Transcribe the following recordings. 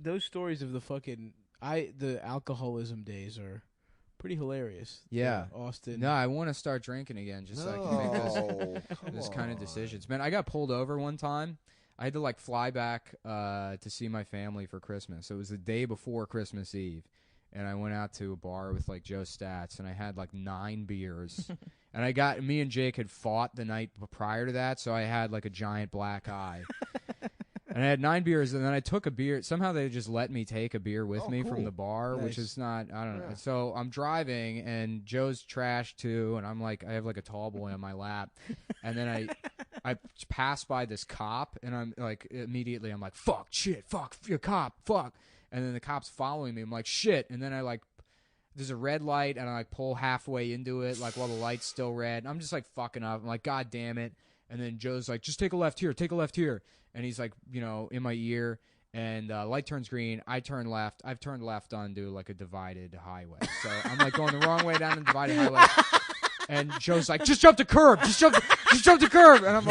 those stories of the fucking the alcoholism days are pretty hilarious. Yeah. Austin. No, I want to start drinking again just so I can make those kind of decisions. Man, I got pulled over one time. I had to like fly back to see my family for Christmas. It was the day before Christmas Eve. And I went out to a bar with like Joe Stats, and I had like 9 beers. And me and Jake had fought the night prior to that, so I had like a giant black eye. And I had 9 beers, and then I took a beer. Somehow they just let me take a beer with me from the bar, which is not, I don't know. So I'm driving, and Joe's trashed too, and I'm like, I have like a tall boy on my lap. And then I pass by this cop, and I'm like, immediately I'm like, fuck, shit, fuck, you're a cop, fuck. And then the cop's following me. I'm like, shit. And then I like, there's a red light, and I like pull halfway into it, like while the light's still red. And I'm just like fucking up. I'm like, God damn it. And then Joe's like, just take a left here, take a left here. And he's like, you know, in my ear. And light turns green. I turn left. I've turned left onto like a divided highway. So I'm like going the wrong way down the divided highway. And Joe's like, just jump the curb. Just jump the curb. And I'm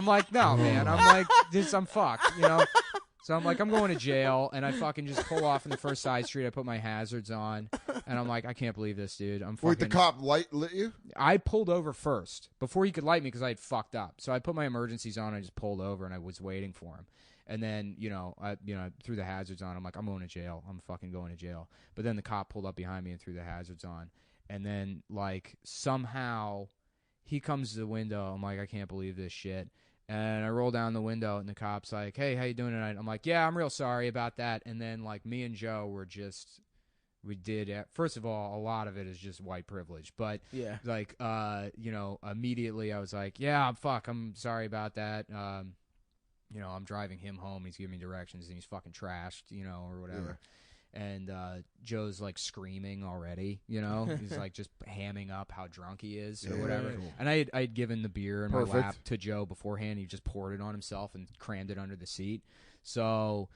like, no, man. I'm like, I'm fucked, you know. So I'm like, I'm going to jail, and I fucking just pull off in the first side street. I put my hazards on, and I'm like, I can't believe this, dude. I'm fucking. Wait, the cop lit you? I pulled over first before he could light me because I had fucked up. So I put my emergencies on. I just pulled over, and I was waiting for him. And then, I threw the hazards on. I'm like, I'm going to jail. I'm fucking going to jail. But then the cop pulled up behind me and threw the hazards on. And then, like, somehow he comes to the window. I'm like, I can't believe this shit. And I roll down the window, and the cop's like, hey, how you doing tonight? I'm like, yeah, I'm real sorry about that. And then, like, me and Joe were just, first of all, a lot of it is just white privilege. But, like, immediately I was like, yeah, I'm sorry about that. I'm driving him home. He's giving me directions, and he's fucking trashed, or whatever. Yeah. And Joe's, like, screaming already, He's, like, just hamming up how drunk he is or whatever. Cool. And I had given the beer in my lap to Joe beforehand. He just poured it on himself and crammed it under the seat. So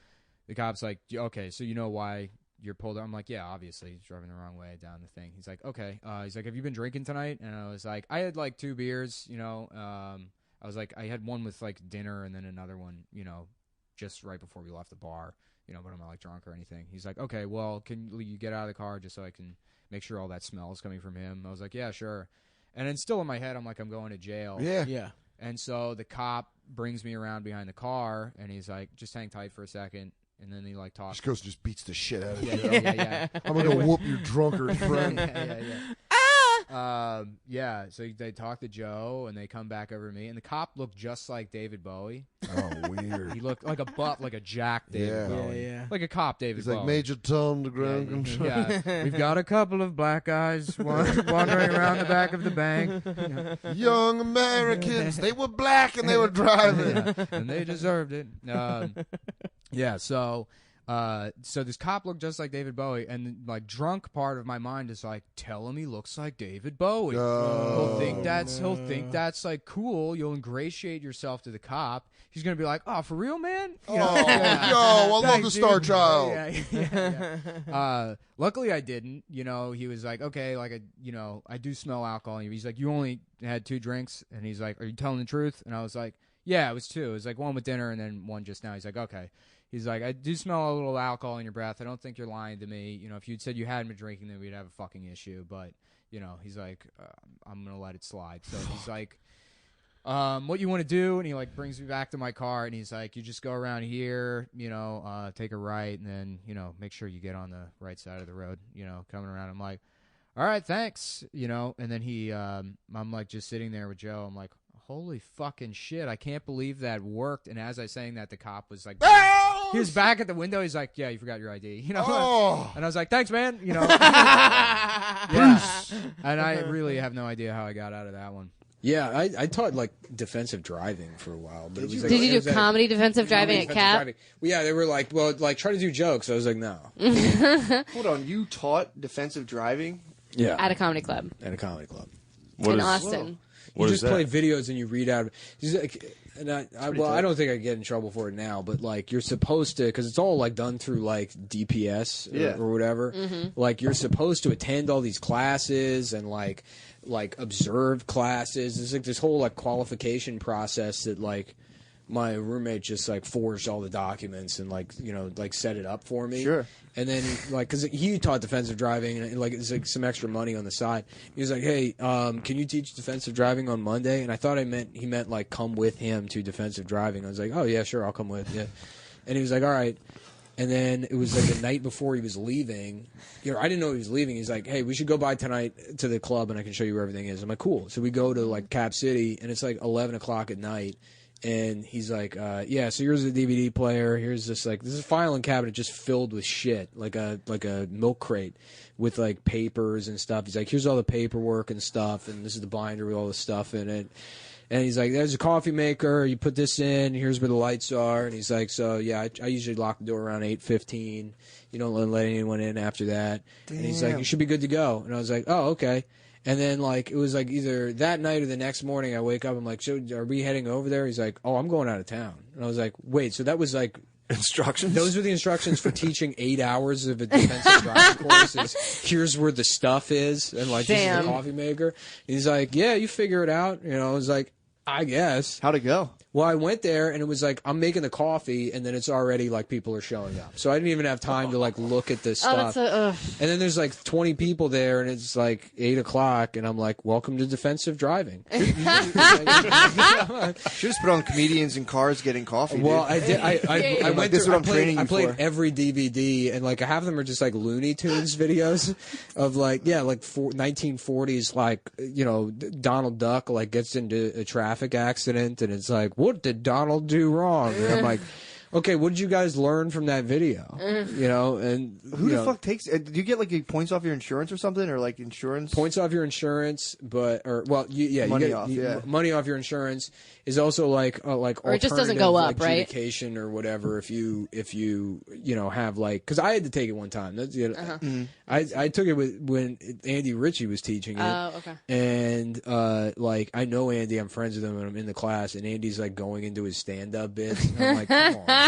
the cop's like, okay, so you know why you're pulled over? I'm like, yeah, obviously. He's driving the wrong way down the thing. He's like, okay. He's like, have you been drinking tonight? And I was like, I had, like, 2 beers, I was like, I had one with, like, dinner and then another one, just right before we left the bar. But I'm not like drunk or anything. He's like, okay, well, can you get out of the car just so I can make sure all that smell is coming from him? I was like, yeah, sure. And then still in my head, I'm like, I'm going to jail. Yeah. And so the cop brings me around behind the car, and he's like, just hang tight for a second. And then he like talks. Just beats the shit out of you. Yeah. I'm going to whoop your drunkard friend. So they talk to Joe, and they come back over to me, and the cop looked just like David Bowie. Oh, weird. He looked like a butt, like a Jack David Bowie. Like a cop David Bowie. He's like Major Tom the ground control. Yeah. We've got a couple of black guys wandering around the back of the bank. Young Americans. They were black and they were driving. And they deserved it. So this cop looked just like David Bowie, and like drunk part of my mind is like, tell him he looks like David Bowie. He'll think that's like cool. You'll ingratiate yourself to the cop. He's gonna be like, oh, for real, man? I love the Star Child. Luckily I didn't. He was like, okay, like I do smell alcohol. He's like, you only had 2 drinks, and he's like, are you telling the truth? And I was like, yeah, it was 2. It was like 1 with dinner and then 1 just now. He's like, okay. He's like, I do smell a little alcohol in your breath. I don't think you're lying to me. If you'd said you hadn't been drinking, then we'd have a fucking issue. But, he's like, I'm going to let it slide. So he's like, what you want to do? And he, like, brings me back to my car, and he's like, you just go around here, take a right, and then, make sure you get on the right side of the road, coming around. I'm like, all right, thanks, and then I'm, like, just sitting there with Joe. I'm like, holy fucking shit, I can't believe that worked. And as I was saying that, the cop was like, he was back at the window. He's like, yeah, you forgot your ID. And I was like, thanks, man. And I really have no idea how I got out of that one. Yeah, I taught like defensive driving for a while. But Did you do comedy defensive driving at CAP? Well, yeah, they were like, well, like try to do jokes. I was like, no. Hold on, you taught defensive driving? Yeah. At a comedy club. At a comedy club. In Austin. You just play videos and you read out. And I don't think I get in trouble for it now, but like you're supposed to, because it's all like done through like DPS or whatever. Mm-hmm. Like you're supposed to attend all these classes and like observe classes. There's like this whole like qualification process that like my roommate just like forged all the documents and like like set it up for me. Sure. And then like because he taught defensive driving and like it's like some extra money on the side. He was like, "Hey, can you teach defensive driving on Monday?" And I thought he meant like come with him to defensive driving. I was like, "Oh yeah, sure, I'll come with you." And he was like, "All right." And then it was like the night before he was leaving. I didn't know he was leaving. He's like, "Hey, we should go by tonight to the club and I can show you where everything is." I'm like, "Cool." So we go to like Cap City and it's like 11 o'clock at night. And he's like, "Yeah, so here's the DVD player. Here's this is a filing cabinet just filled with shit, like a milk crate with like papers and stuff." He's like, "Here's all the paperwork and stuff, and this is the binder with all the stuff in it." And he's like, "There's a coffee maker. You put this in. Here's where the lights are." And he's like, "So yeah, I usually lock the door around 8:15. You don't let anyone in after that." Damn. And he's like, "You should be good to go." And I was like, "Oh, okay." And then, like, it was, like, either that night or the next morning I wake up, I'm like, "So are we heading over there?" He's like, "Oh, I'm going out of town." And I was like, "Wait, so that was, like..." Instructions? Those were the instructions for teaching 8 hours of a defensive driving course. Here's where the stuff is, and, like, this is the coffee maker. And he's like, "Yeah, you figure it out." I was like, "I guess." How'd it go? Well, I went there, and it was like, I'm making the coffee, and then it's already, like, people are showing up. So I didn't even have time to, like, look at this stuff. And then there's, like, 20 people there, and it's, like, 8 o'clock, and I'm like, "Welcome to defensive driving." Should just put on comedians in cars getting coffee. Well, dude. I went this is what I'm through, training I you played for. every DVD, and, like, half of them are just, like, Looney Tunes videos of, like, 1940s, like, Donald Duck, like, gets into a traffic accident, and it's like, "What did Donald do wrong?" And I'm like, "Okay, what did you guys learn from that video?" And who the fuck takes? Do you get like points off your insurance or something, or like insurance points off your insurance? But money you get money off your insurance is also like or it just doesn't go up, right? Adjudication or whatever. If you have like, because I had to take it one time. That's I took it when Andy Ritchie was teaching it. Oh, okay. And like I know Andy, I'm friends with him, and I'm in the class, and Andy's like going into his stand-up bits. And I'm like, "Come on, man."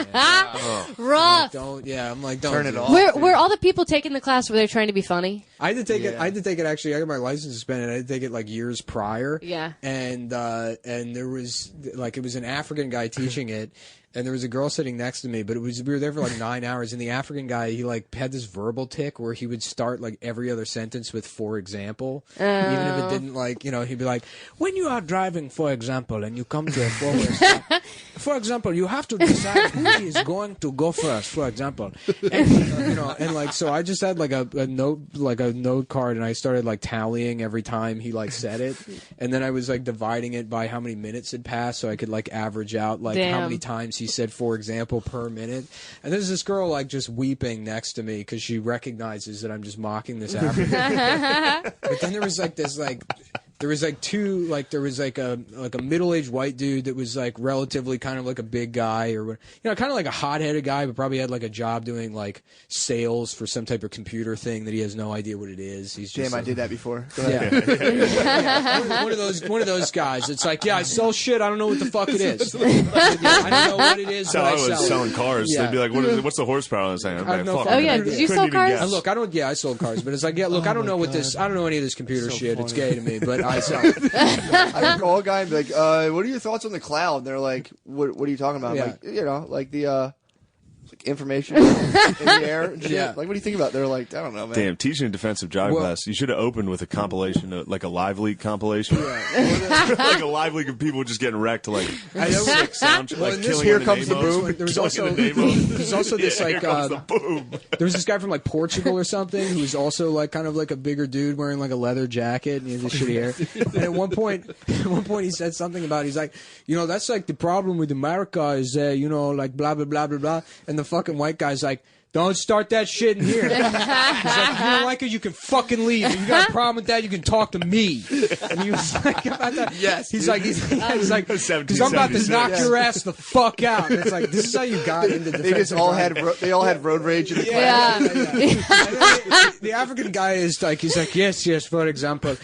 Rough. I'm like, don't turn it do off. Were all the people taking the class, were they trying to be funny? I had to take it. I had to take it. Actually, I got my license suspended. I had to take it like years prior. Yeah. And there was like it was an African guy teaching it, and there was a girl sitting next to me. But we were there for like 9 hours, and the African guy, he like had this verbal tick where he would start like every other sentence with "for example," even if it didn't like he'd be like, "When you are driving, for example, and you come to a forward stop, for example, you have to decide who is going to go first, for example." And and like so I just had like a note card, and I started like tallying every time he like said it, and then I was like dividing it by how many minutes had passed so I could like average out like how many times he said "for example" per minute. And there's this girl like just weeping next to me because she recognizes that I'm just mocking this African. But then there was like this like. There was like there was like a middle-aged white dude that was like relatively kind of like a big guy or kind of like a hot-headed guy, but probably had like a job doing like sales for some type of computer thing that he has no idea what it is. He's just I like, did that before. Yeah. One of those guys. It's like, I sell shit. I don't know what the fuck it is. I don't know what it is. So I was selling cars. Yeah. They'd be like, "What is it? What's the horsepower on this thing?" I don't know. Oh yeah, did you sell cars? Look, I sold cars, but it's like, I don't know what this. I don't know any of this computer shit. funny. It's gay to me, but I sell it. I would call a guy and be like, "What are your thoughts on the cloud?" And they're like, "What are you talking about?" I'm like, like the like information in the air and shit. Yeah. Like, what do you think about it? They're like, I don't know, man. Damn, teaching a defensive driving class. You should have opened with a compilation, like a live leak compilation. Like a live leak of people just getting wrecked to like sick sound, like killing Here the comes the Nemos. boom. There's also this Here like comes the boom. there was this guy from like Portugal or something who's also like kind of like a bigger dude wearing like a leather jacket and he has this shitty hair. And at one point he said something about he's like, that's like the problem with America is like blah blah blah blah blah. And the fucking white guy's like, "Don't start that shit in here." He's like, "If you don't like it, you can fucking leave. If you got a problem with that, you can talk to me." And he was like, about that. Yes. He's like, because I'm about to knock your ass the fuck out. And it's like, this is how you got into defensive They just all driving. had road rage in the class. Yeah. The African guy is like, he's like, yes, for example.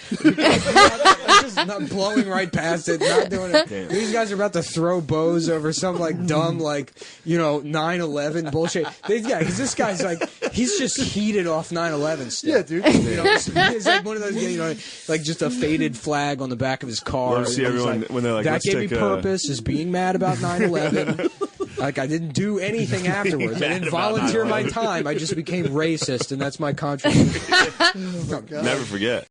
Just not blowing right past it, not doing it. Damn. These guys are about to throw bows over some like dumb 9/11 bullshit. Because because this guy's like, he's just heated off 9/11 stuff. Yeah, dude. You know, it's like one of those, you know, like just a faded flag on the back of his car. Love to see everyone like, when they're like, that let's gave me take purpose, is being mad about 9/11. Like, I didn't do anything afterwards. I didn't volunteer my time. I just became racist, and that's my contribution. Never forget.